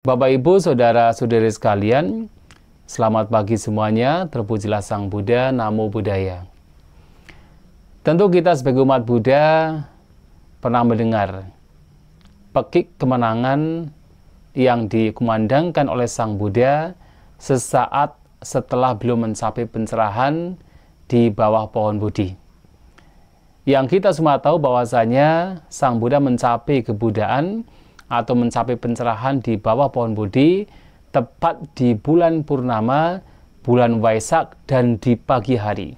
Bapak, Ibu, Saudara-saudari sekalian, selamat pagi semuanya, terpujilah Sang Buddha, Namo Buddhaya. Tentu kita sebagai umat Buddha pernah mendengar pekik kemenangan yang dikumandangkan oleh Sang Buddha sesaat setelah beliau mencapai pencerahan di bawah pohon Bodhi. Yang kita semua tahu bahwasanya Sang Buddha mencapai kebuddhaan atau mencapai pencerahan di bawah pohon Bodhi tepat di bulan purnama, bulan Waisak, dan di pagi hari.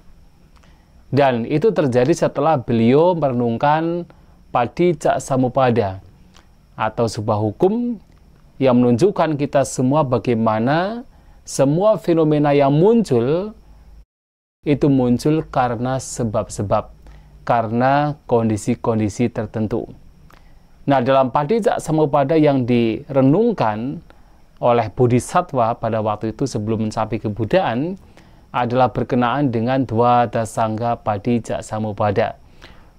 Dan itu terjadi setelah beliau merenungkan Paticcasamuppada atau sebuah hukum yang menunjukkan kita semua bagaimana semua fenomena yang muncul itu muncul karena sebab-sebab, karena kondisi-kondisi tertentu. Nah, dalam Paticcasamuppada yang direnungkan oleh Bodhisattva pada waktu itu sebelum mencapai kebuddhaan adalah berkenaan dengan Dwadasangga Paticcasamuppada.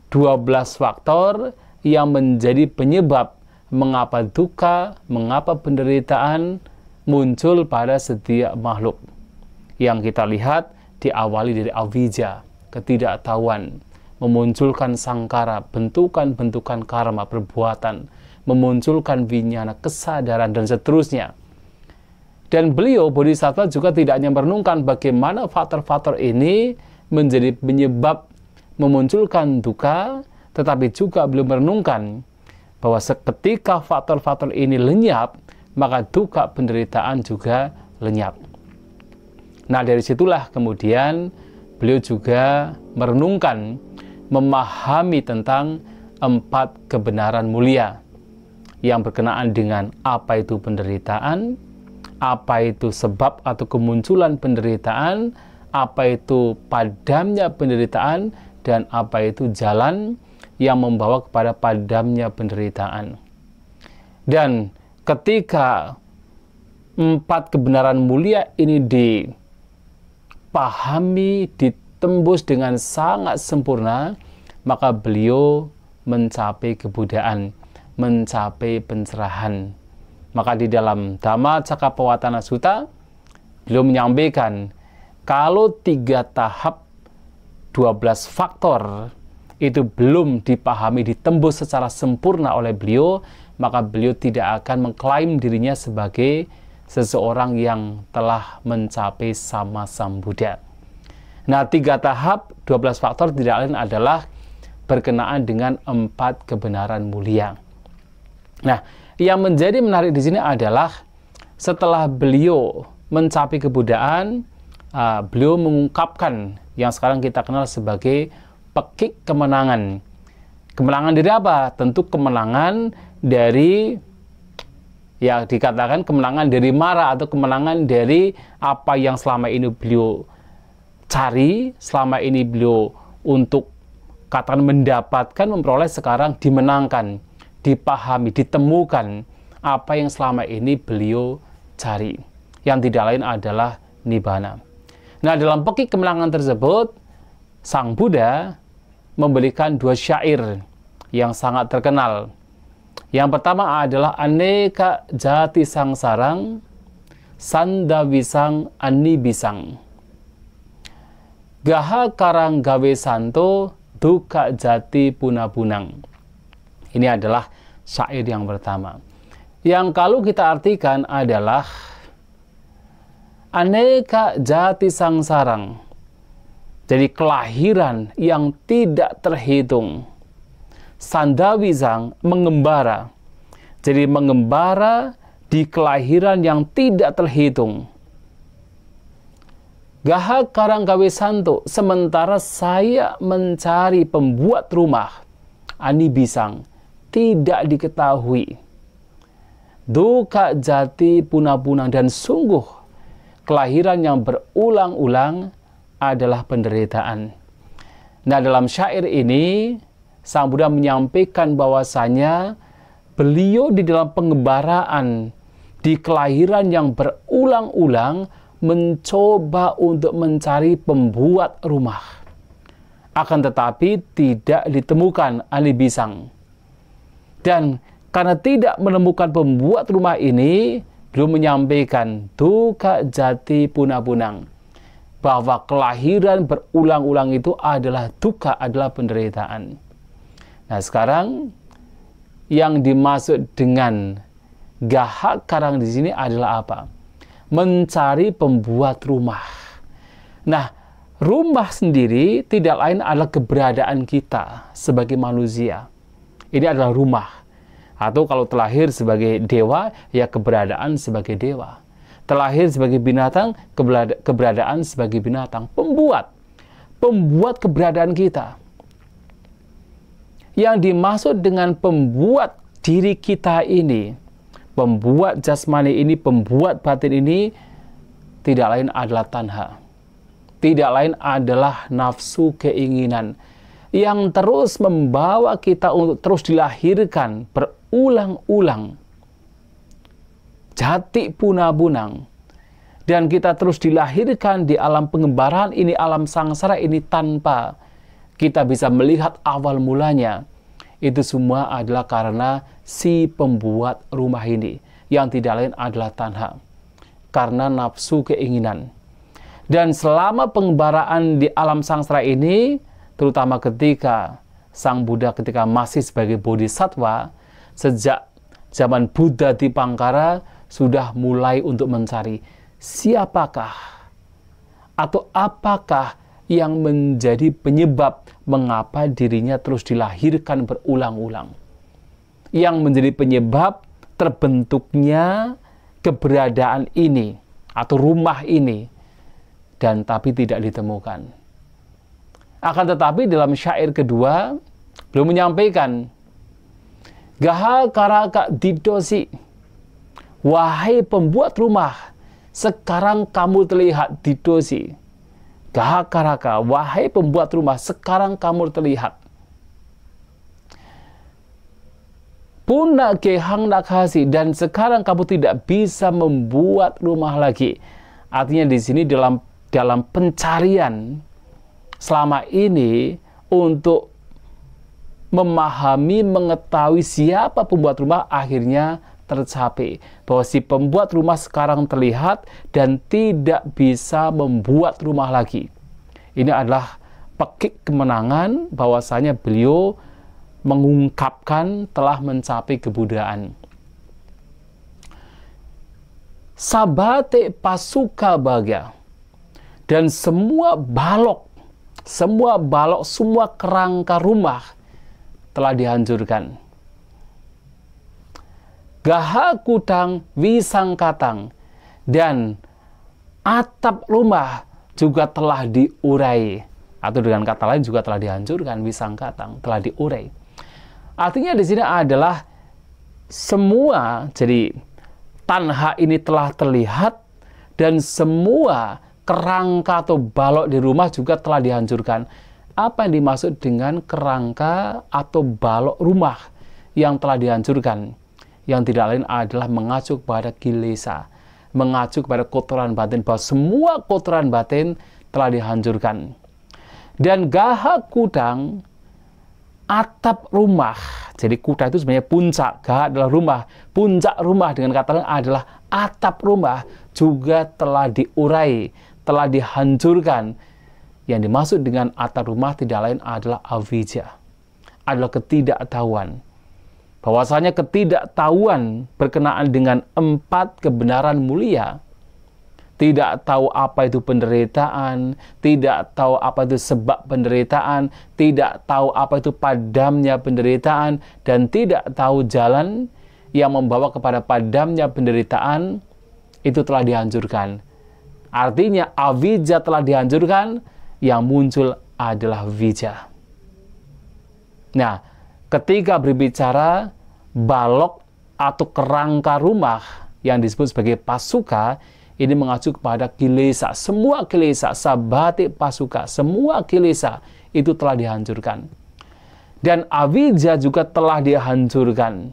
12 faktor yang menjadi penyebab mengapa duka, mengapa penderitaan muncul pada setiap makhluk. Yang kita lihat diawali dari avijja, ketidaktahuan, memunculkan sangkara, bentukan-bentukan karma, perbuatan, memunculkan vinyana, kesadaran, dan seterusnya. Dan beliau, Bodhisattva, juga tidak hanya merenungkan bagaimana faktor-faktor ini menjadi penyebab memunculkan duka, tetapi juga beliau merenungkan bahwa seketika faktor-faktor ini lenyap, maka duka penderitaan juga lenyap. Nah, dari situlah kemudian beliau juga merenungkan, memahami tentang 4 kebenaran mulia yang berkenaan dengan apa itu penderitaan, apa itu sebab atau kemunculan penderitaan, apa itu padamnya penderitaan, dan apa itu jalan yang membawa kepada padamnya penderitaan. Dan ketika 4 kebenaran mulia ini dipahami, ditembus dengan sangat sempurna, maka beliau mencapai kebuddhaan, mencapai pencerahan. Maka di dalam Dhammacakkappavattana Sutta, beliau menyampaikan, kalau 3 tahap 12 faktor itu belum dipahami, ditembus secara sempurna oleh beliau, maka beliau tidak akan mengklaim dirinya sebagai seseorang yang telah mencapai Samma Sambuddha. Nah, 3 tahap 12 faktor tidak lain adalah berkenaan dengan 4 kebenaran mulia. Nah, yang menjadi menarik di sini adalah setelah beliau mencapai kebuddhaan, beliau mengungkapkan yang sekarang kita kenal sebagai pekik kemenangan. Kemenangan dari apa? Tentu kemenangan dari, ya dikatakan kemenangan dari mara, atau kemenangan dari apa yang selama ini beliau cari, selama ini beliau untuk katakan mendapatkan, memperoleh, sekarang dimenangkan, dipahami, ditemukan apa yang selama ini beliau cari, yang tidak lain adalah nibbana. Nah, dalam pekik kemenangan tersebut, Sang Buddha memberikan 2 syair yang sangat terkenal. Yang pertama adalah Aneka Jati Sangsarang Sandawisang Anibisang Gaha Karang Gawe Santo Duka Jati Punabunang. Ini adalah syair yang pertama, yang kalau kita artikan adalah Aneka Jati Sangsarang, jadi kelahiran yang tidak terhitung. Sandawisang, mengembara, jadi mengembara di kelahiran yang tidak terhitung. Gaha Karang Gawe Santo, sementara saya mencari pembuat rumah. Anibisang, tidak diketahui. Duka Jati Punabunang, dan sungguh kelahiran yang berulang-ulang adalah penderitaan. Nah, dalam syair ini Sang Buddha menyampaikan bahwasanya beliau di dalam pengembaraan di kelahiran yang berulang-ulang mencoba untuk mencari pembuat rumah. Akan tetapi tidak ditemukan Anibisang. Dan karena tidak menemukan pembuat rumah ini, beliau menyampaikan duka jati punah-punang, bahwa kelahiran berulang-ulang itu adalah duka, adalah penderitaan. Nah, sekarang yang dimaksud dengan gahak karang di sini adalah apa? Mencari pembuat rumah. Nah, rumah sendiri tidak lain adalah keberadaan kita sebagai manusia. Ini adalah rumah. Atau kalau terlahir sebagai dewa, ya keberadaan sebagai dewa. Terlahir sebagai binatang, keberadaan sebagai binatang. Pembuat keberadaan kita. Yang dimaksud dengan pembuat diri kita ini, pembuat jasmani ini, pembuat batin ini, tidak lain adalah tanha. Tidak lain adalah nafsu keinginan yang terus membawa kita untuk terus dilahirkan berulang-ulang. Jati punah-punang. Dan kita terus dilahirkan di alam pengembaraan ini, alam sangsara ini, tanpa kita bisa melihat awal mulanya. Itu semua adalah karena si pembuat rumah ini, yang tidak lain adalah tanha, karena nafsu keinginan. Dan selama pengembaraan di alam sangsara ini, terutama ketika Sang Buddha ketika masih sebagai bodhisattva, sejak zaman Buddha Dipangkara sudah mulai untuk mencari siapakah atau apakah yang menjadi penyebab mengapa dirinya terus dilahirkan berulang-ulang. Yang menjadi penyebab terbentuknya keberadaan ini atau rumah ini, dan tapi tidak ditemukan. Akan tetapi dalam syair kedua, beliau menyampaikan, gaha karaka didosi, wahai pembuat rumah, sekarang kamu terlihat didosi. Gaha karaka, wahai pembuat rumah, sekarang kamu terlihat. Puna kehang nakasi, dan sekarang kamu tidak bisa membuat rumah lagi. Artinya di sini dalam pencarian selama ini untuk memahami, mengetahui siapa pembuat rumah, akhirnya tercapai bahwa si pembuat rumah sekarang terlihat dan tidak bisa membuat rumah lagi. Ini adalah pekik kemenangan, bahwasanya beliau mengungkapkan telah mencapai kebudayaan. Sabate pasuka baga, dan semua balok, semua kerangka rumah telah dihancurkan. Gaha kutang wisangkatang, dan atap rumah juga telah diurai, atau dengan kata lain juga telah dihancurkan. Wisangkatang, telah diurai. Artinya di sini adalah semua, jadi tanha ini telah terlihat, dan semua kerangka atau balok di rumah juga telah dihancurkan. Apa yang dimaksud dengan kerangka atau balok rumah yang telah dihancurkan? Yang tidak lain adalah mengacu kepada kilesa, mengacu kepada kotoran batin, bahwa semua kotoran batin telah dihancurkan. Dan gaha kudang, atap rumah. Jadi kuda itu sebenarnya puncak, gaha adalah rumah. Puncak rumah dengan kata lain adalah atap rumah juga telah diurai, telah dihancurkan. Yang dimaksud dengan atap rumah tidak lain adalah avijja, adalah ketidaktahuan. Bahwasanya ketidaktahuan berkenaan dengan 4 kebenaran mulia. Tidak tahu apa itu penderitaan, tidak tahu apa itu sebab penderitaan, tidak tahu apa itu padamnya penderitaan, dan tidak tahu jalan yang membawa kepada padamnya penderitaan, itu telah dihancurkan. Artinya avijja telah dihancurkan, yang muncul adalah vijja. Nah, ketika berbicara balok atau kerangka rumah yang disebut sebagai pasuka, ini mengacu kepada kilesa. Semua kilesa, sabate pasuka, semua kilesa itu telah dihancurkan. Dan avijja juga telah dihancurkan.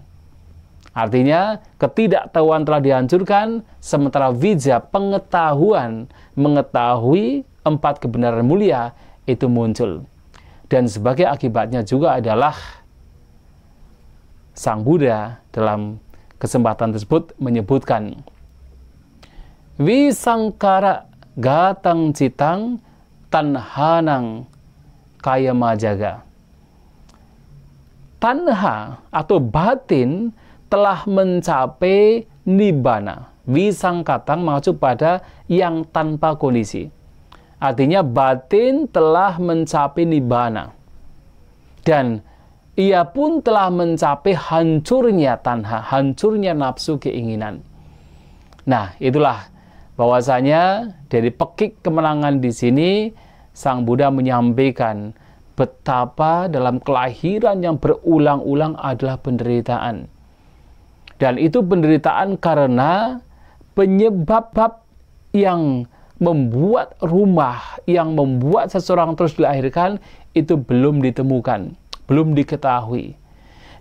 Artinya ketidaktahuan telah dihancurkan, sementara vijja, pengetahuan, mengetahui 4 kebenaran mulia itu muncul. Dan sebagai akibatnya juga adalah Sang Buddha dalam kesempatan tersebut menyebutkan Wisangkara gatang citang tanhanang kaya majaga. Tanha atau batin telah mencapai nibbana. Wisangkatang mengacu pada yang tanpa kondisi. Artinya batin telah mencapai nibbana. Dan ia pun telah mencapai hancurnya tanha, hancurnya nafsu keinginan. Nah, itulah bahwasanya dari pekik kemenangan di sini Sang Buddha menyampaikan betapa dalam kelahiran yang berulang-ulang adalah penderitaan. Dan itu penderitaan karena penyebab yang membuat rumah, yang membuat seseorang terus dilahirkan itu belum ditemukan, belum diketahui.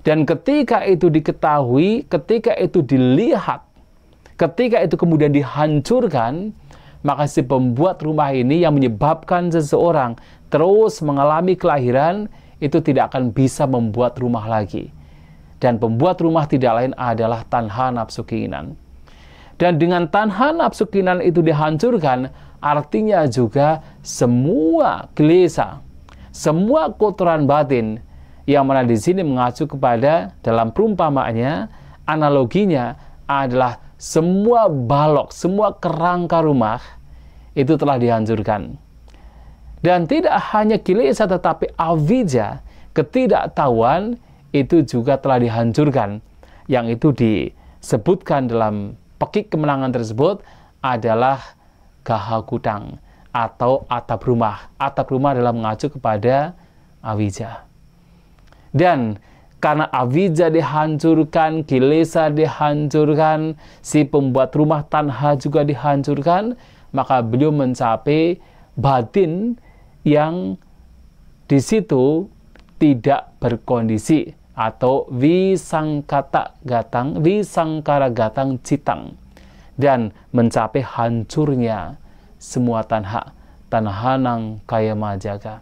Dan ketika itu diketahui, ketika itu dilihat, ketika itu kemudian dihancurkan, maka si pembuat rumah ini yang menyebabkan seseorang terus mengalami kelahiran, itu tidak akan bisa membuat rumah lagi. Dan pembuat rumah tidak lain adalah tanha nafsu keinginan. Dan dengan tanha nafsu keinginan itu dihancurkan, artinya juga semua kilesa, semua kotoran batin, yang mana di sini mengacu kepada dalam perumpamaannya, analoginya adalah semua balok, semua kerangka rumah itu telah dihancurkan. Dan tidak hanya kilesa tetapi avijja, ketidaktahuan itu juga telah dihancurkan. Yang itu disebutkan dalam pekik kemenangan tersebut adalah gahakutang atau atap rumah. Atap rumah dalam mengacu kepada avijja. Dan karena avijja dihancurkan, kilesa dihancurkan, si pembuat rumah tanha juga dihancurkan, maka beliau mencapai batin yang di situ tidak berkondisi atau wisangkara gatang citang, dan mencapai hancurnya semua tanha, tanhanang kaya majaga.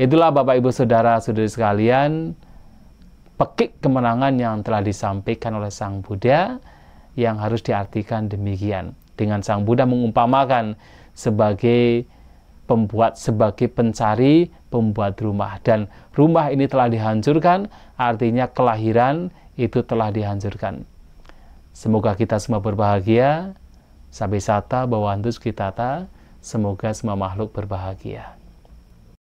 Itulah Bapak Ibu Saudara-saudari sekalian, pekik kemenangan yang telah disampaikan oleh Sang Buddha yang harus diartikan demikian. Dengan Sang Buddha mengumpamakan sebagai pembuat, sebagai pencari, pembuat rumah. Dan rumah ini telah dihancurkan, artinya kelahiran itu telah dihancurkan. Semoga kita semua berbahagia. Sabe sata bawantus kitata. Semoga semua makhluk berbahagia.